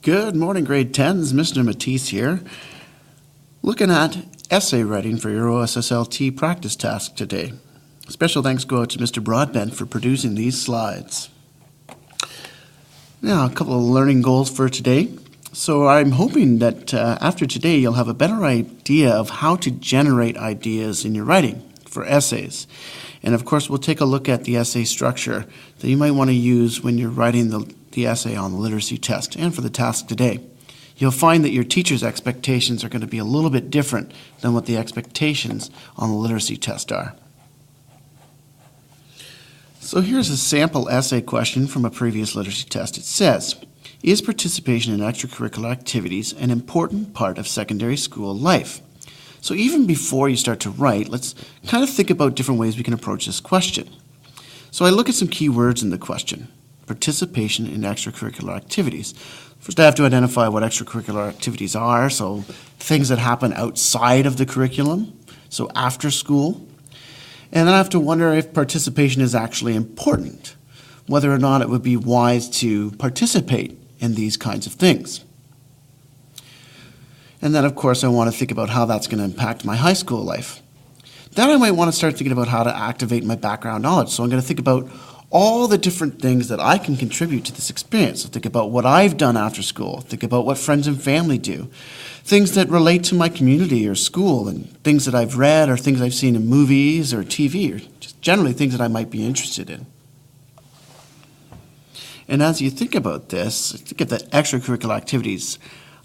Good morning, grade 10s. Mr. Matisse here. Looking at essay writing for your OSSLT practice task today. Special thanks go out to Mr. Broadbent for producing these slides. Now, a couple of learning goals for today. So I'm hoping that after today you'll have a better idea of how to generate ideas in your writing for essays. And of course, we'll take a look at the essay structure that you might want to use when you're writing the essay on the literacy test and for the task today. You'll find that your teacher's expectations are going to be a little bit different than what the expectations on the literacy test are. So here's a sample essay question from a previous literacy test. It says, is participation in extracurricular activities an important part of secondary school life? So even before you start to write, let's kind of think about different ways we can approach this question. So I look at some key words in the question. Participation in extracurricular activities. First, I have to identify what extracurricular activities are, so things that happen outside of the curriculum, so after school. And then I have to wonder if participation is actually important, whether or not it would be wise to participate in these kinds of things. And then, of course, I want to think about how that's going to impact my high school life. Then I might want to start thinking about how to activate my background knowledge. So I'm going to think about all the different things that I can contribute to this experience. So think about what I've done after school. Think about what friends and family do. Things that relate to my community or school, and things that I've read or things I've seen in movies or TV, or just generally things that I might be interested in. And as you think about this, think of the extracurricular activities.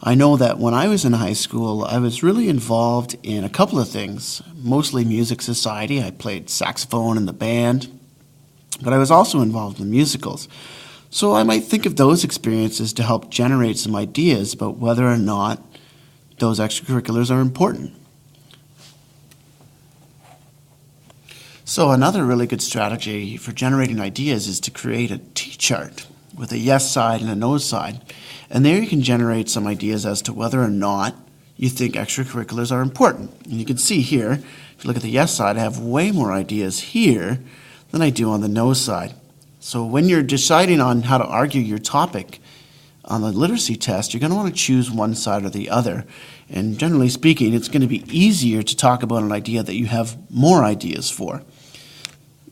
I know that when I was in high school, I was really involved in a couple of things, mostly music society. I played saxophone in the band, but I was also involved in musicals. So I might think of those experiences to help generate some ideas about whether or not those extracurriculars are important. So another really good strategy for generating ideas is to create a T-chart with a yes side and a no side. And there you can generate some ideas as to whether or not you think extracurriculars are important. And you can see here, if you look at the yes side, I have way more ideas here than I do on the no side. So when you're deciding on how to argue your topic on the literacy test, you're going to want to choose one side or the other. And generally speaking, it's going to be easier to talk about an idea that you have more ideas for.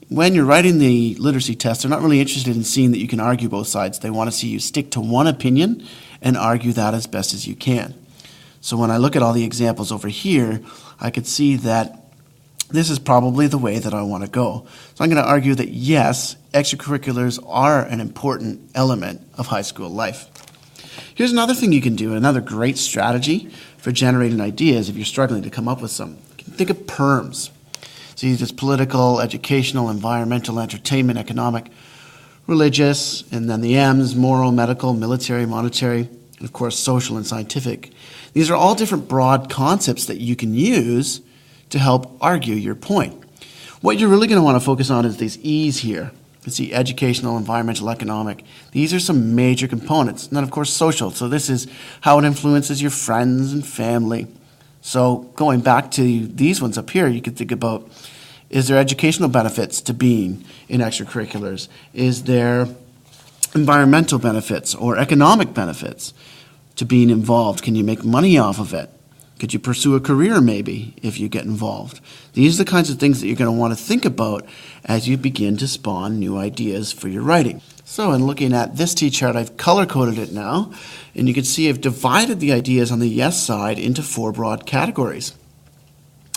When you're writing the literacy test, they're not really interested in seeing that you can argue both sides. They want to see you stick to one opinion and argue that as best as you can. So when I look at all the examples over here, I could see that this is probably the way that I want to go. So I'm going to argue that yes, extracurriculars are an important element of high school life. Here's another thing you can do, another great strategy for generating ideas if you're struggling to come up with some. You can think of PERMs. So there's political, educational, environmental, entertainment, economic, religious, and then the M's, moral, medical, military, monetary, and of course social and scientific. These are all different broad concepts that you can use to help argue your point. What you're really going to want to focus on is these E's here. You see educational, environmental, economic. These are some major components. And then of course social. So this is how it influences your friends and family. So going back to these ones up here, you could think about, is there educational benefits to being in extracurriculars? Is there environmental benefits or economic benefits to being involved? Can you make money off of it? Could you pursue a career maybe if you get involved? These are the kinds of things that you're going to want to think about as you begin to spawn new ideas for your writing. So in looking at this T-chart, I've color-coded it now, and you can see I've divided the ideas on the yes side into 4 broad categories.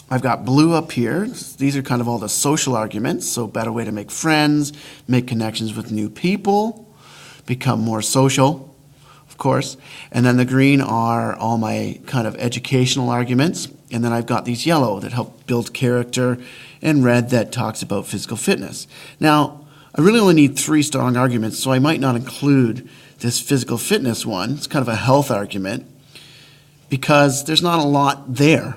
I've got blue up here. These are kind of all the social arguments, so better way to make friends, make connections with new people, become more social, of course. And then the green are all my kind of educational arguments, and then I've got these yellow that help build character, and red that talks about physical fitness. Now, I really only need 3 strong arguments, so I might not include this physical fitness one. It's kind of a health argument because there's not a lot there.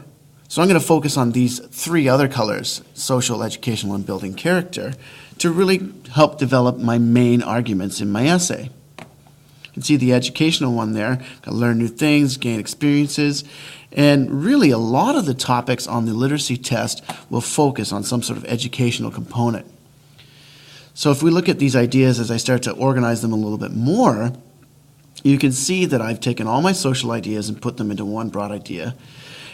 So I'm going to focus on these 3 other colors, social, educational, and building character, to really help develop my main arguments in my essay. You can see the educational one there. Got to learn new things, gain experiences, and really a lot of the topics on the literacy test will focus on some sort of educational component. So if we look at these ideas as I start to organize them a little bit more, you can see that I've taken all my social ideas and put them into one broad idea.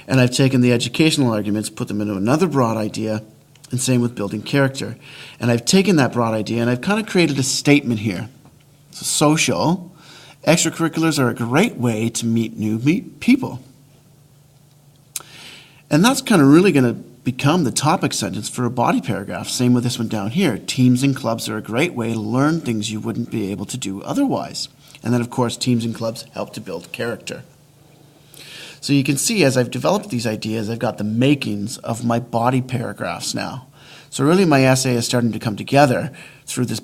And I've taken the educational arguments, put them into another broad idea, and same with building character. And I've taken that broad idea and I've kind of created a statement here. So social, extracurriculars are a great way to meet new people. And that's kind of really going to become the topic sentence for a body paragraph. Same with this one down here. Teams and clubs are a great way to learn things you wouldn't be able to do otherwise. And then, of course, teams and clubs help to build character. So you can see as I've developed these ideas, I've got the makings of my body paragraphs now. So really my essay is starting to come together through this.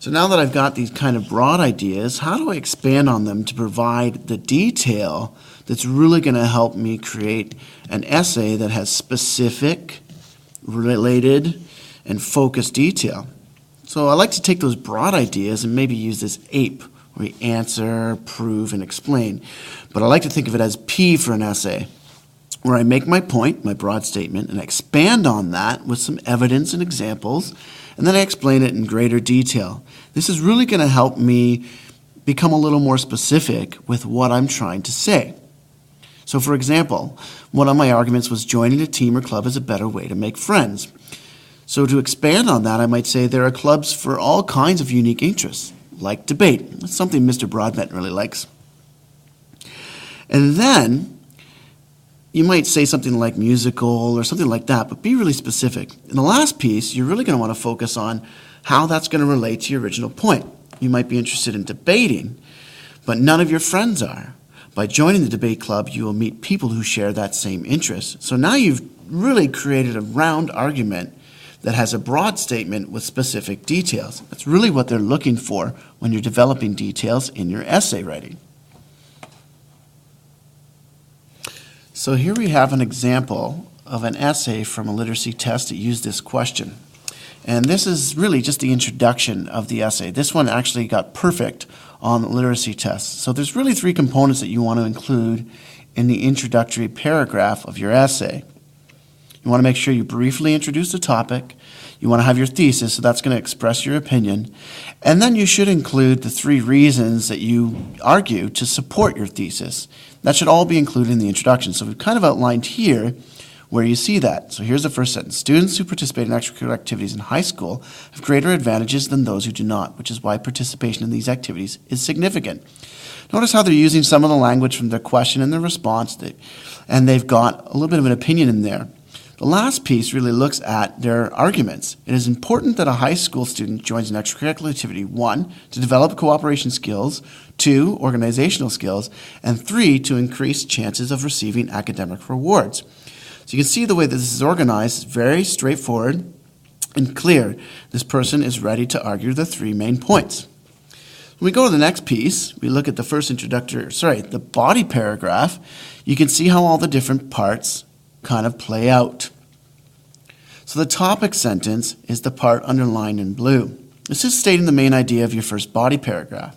So now that I've got these kind of broad ideas, how do I expand on them to provide the detail that's really going to help me create an essay that has specific, related, and focused detail? So I like to take those broad ideas and maybe use this APE, where we answer, prove, and explain. But I like to think of it as P for an essay, where I make my point, my broad statement, and expand on that with some evidence and examples, and then I explain it in greater detail. This is really going to help me become a little more specific with what I'm trying to say. So for example, one of my arguments was joining a team or club is a better way to make friends. So to expand on that, I might say there are clubs for all kinds of unique interests, like debate. That's something Mr. Broadbent really likes. And then you might say something like musical or something like that, but be really specific. In the last piece, you're really going to want to focus on how that's going to relate to your original point. You might be interested in debating, but none of your friends are. By joining the debate club, you will meet people who share that same interest. So now you've really created a round argument that has a broad statement with specific details. That's really what they're looking for when you're developing details in your essay writing. So here we have an example of an essay from a literacy test that used this question. And this is really just the introduction of the essay. This one actually got perfect on the literacy test. So there's really three components that you want to include in the introductory paragraph of your essay. You want to make sure you briefly introduce the topic. You want to have your thesis, so that's going to express your opinion. And then you should include the three reasons that you argue to support your thesis. That should all be included in the introduction. So we've kind of outlined here where you see that. So here's the first sentence. Students who participate in extracurricular activities in high school have greater advantages than those who do not, which is why participation in these activities is significant. Notice how they're using some of the language from their question and their response, and they've got a little bit of an opinion in there. The last piece really looks at their arguments. It is important that a high school student joins an extracurricular activity, 1, to develop cooperation skills, 2, organizational skills, and 3, to increase chances of receiving academic rewards. So you can see the way that this is organized is very straightforward and clear. This person is ready to argue the three main points. When we go to the next piece, we look at the first the body paragraph. You can see how all the different parts kind of play out. So the topic sentence is the part underlined in blue. This is stating the main idea of your first body paragraph.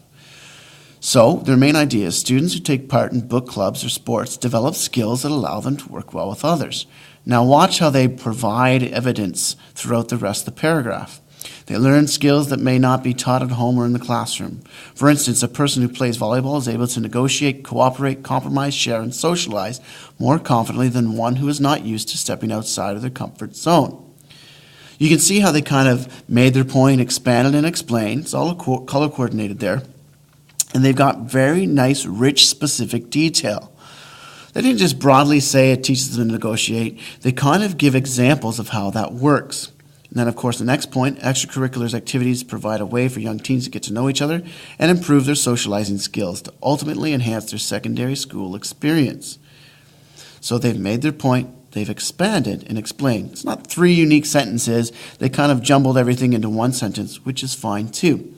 So their main idea is students who take part in book clubs or sports develop skills that allow them to work well with others. Now watch how they provide evidence throughout the rest of the paragraph. They learn skills that may not be taught at home or in the classroom. For instance, a person who plays volleyball is able to negotiate, cooperate, compromise, share, and socialize more confidently than one who is not used to stepping outside of their comfort zone. You can see how they kind of made their point, expanded and explained. It's all color coordinated there. And they've got very nice, rich, specific detail. They didn't just broadly say it teaches them to negotiate. They kind of give examples of how that works. And then, of course, the next point, extracurriculars activities provide a way for young teens to get to know each other and improve their socializing skills to ultimately enhance their secondary school experience. So they've made their point, they've expanded and explained. It's not three unique sentences. They kind of jumbled everything into one sentence, which is fine too.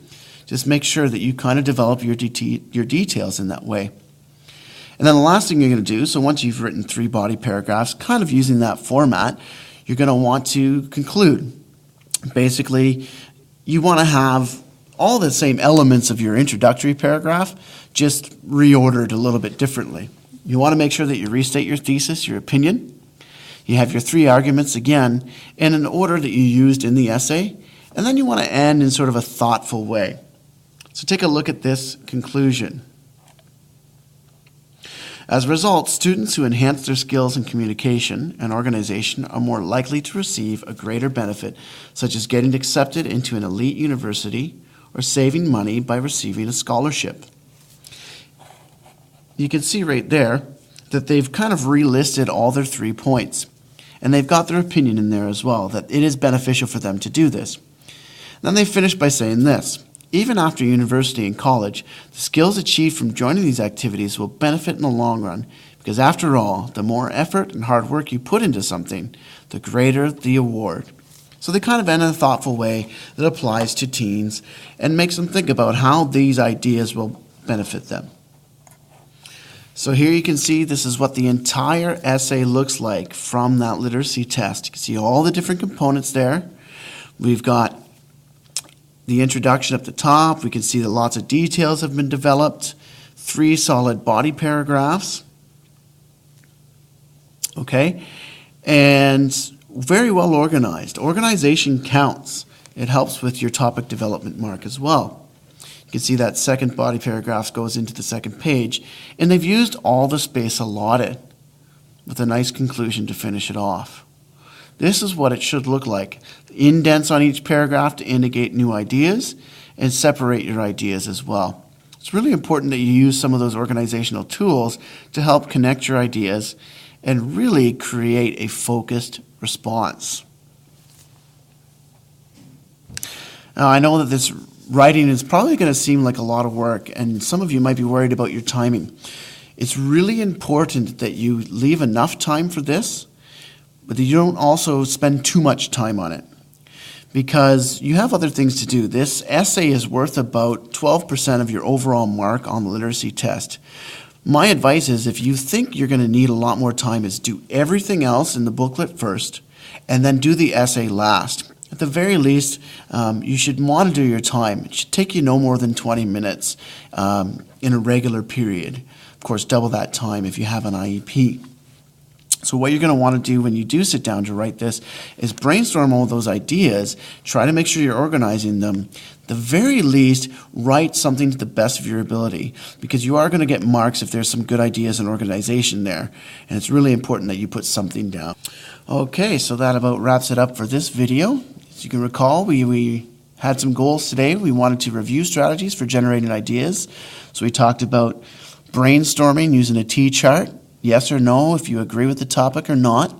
Just make sure that you kind of develop your details in that way. And then the last thing you're going to do, so once you've written 3 body paragraphs, kind of using that format, you're going to want to conclude. Basically, you want to have all the same elements of your introductory paragraph, just reordered a little bit differently. You want to make sure that you restate your thesis, your opinion. You have your 3 arguments, again, in an order that you used in the essay, and then you want to end in sort of a thoughtful way. So take a look at this conclusion. As a result, students who enhance their skills in communication and organization are more likely to receive a greater benefit, such as getting accepted into an elite university or saving money by receiving a scholarship. You can see right there that they've kind of relisted all their 3 points. And they've got their opinion in there as well, that it is beneficial for them to do this. Then they finish by saying this: even after university and college, the skills achieved from joining these activities will benefit in the long run, because after all, the more effort and hard work you put into something, the greater the award. So they kind of end in a thoughtful way that applies to teens and makes them think about how these ideas will benefit them. So here you can see this is what the entire essay looks like from that literacy test. You can see all the different components there. We've got the introduction at the top. We can see that lots of details have been developed. 3 solid body paragraphs. Okay? And very well organized. Organization counts. It helps with your topic development mark as well. You can see that second body paragraph goes into the second page, and they've used all the space allotted with a nice conclusion to finish it off. This is what it should look like. Indents on each paragraph to indicate new ideas and separate your ideas as well. It's really important that you use some of those organizational tools to help connect your ideas and really create a focused response. Now, I know that this writing is probably going to seem like a lot of work, and some of you might be worried about your timing. It's really important that you leave enough time for this, but that you don't also spend too much time on it, because you have other things to do. This essay is worth about 12% of your overall mark on the literacy test. My advice is, if you think you're going to need a lot more time, is do everything else in the booklet first, and then do the essay last. At the very least, you should monitor your time. It should take you no more than 20 minutes in a regular period. Of course, double that time if you have an IEP. So what you're going to want to do when you do sit down to write this is brainstorm all those ideas, try to make sure you're organizing them. At the very least, write something to the best of your ability, because you are going to get marks if there's some good ideas and organization there. And it's really important that you put something down. Okay, so that about wraps it up for this video. As you can recall, we had some goals today. We wanted to review strategies for generating ideas. So we talked about brainstorming using a T-chart, yes or no, if you agree with the topic or not,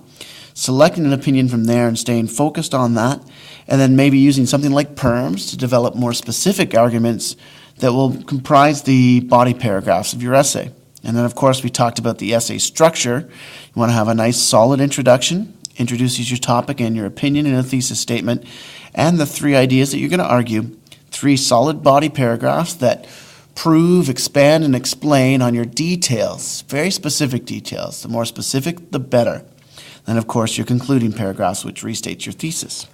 selecting an opinion from there and staying focused on that, and then maybe using something like PERMS to develop more specific arguments that will comprise the body paragraphs of your essay. And then, of course, we talked about the essay structure. You want to have a nice solid introduction, introduces your topic and your opinion in a thesis statement, and the 3 ideas that you're going to argue, 3 solid body paragraphs that prove, expand, and explain on your details, very specific details. The more specific, the better. Then, of course, your concluding paragraphs, which restates your thesis.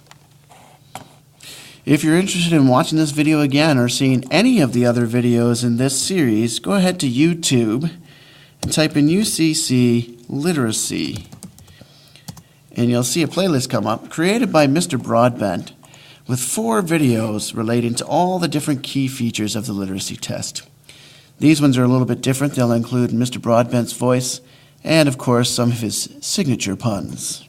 If you're interested in watching this video again or seeing any of the other videos in this series, go ahead to YouTube and type in UCC Literacy. And you'll see a playlist come up created by Mr. Broadbent with 4 videos relating to all the different key features of the literacy test. These ones are a little bit different. They'll include Mr. Broadbent's voice and, of course, some of his signature puns.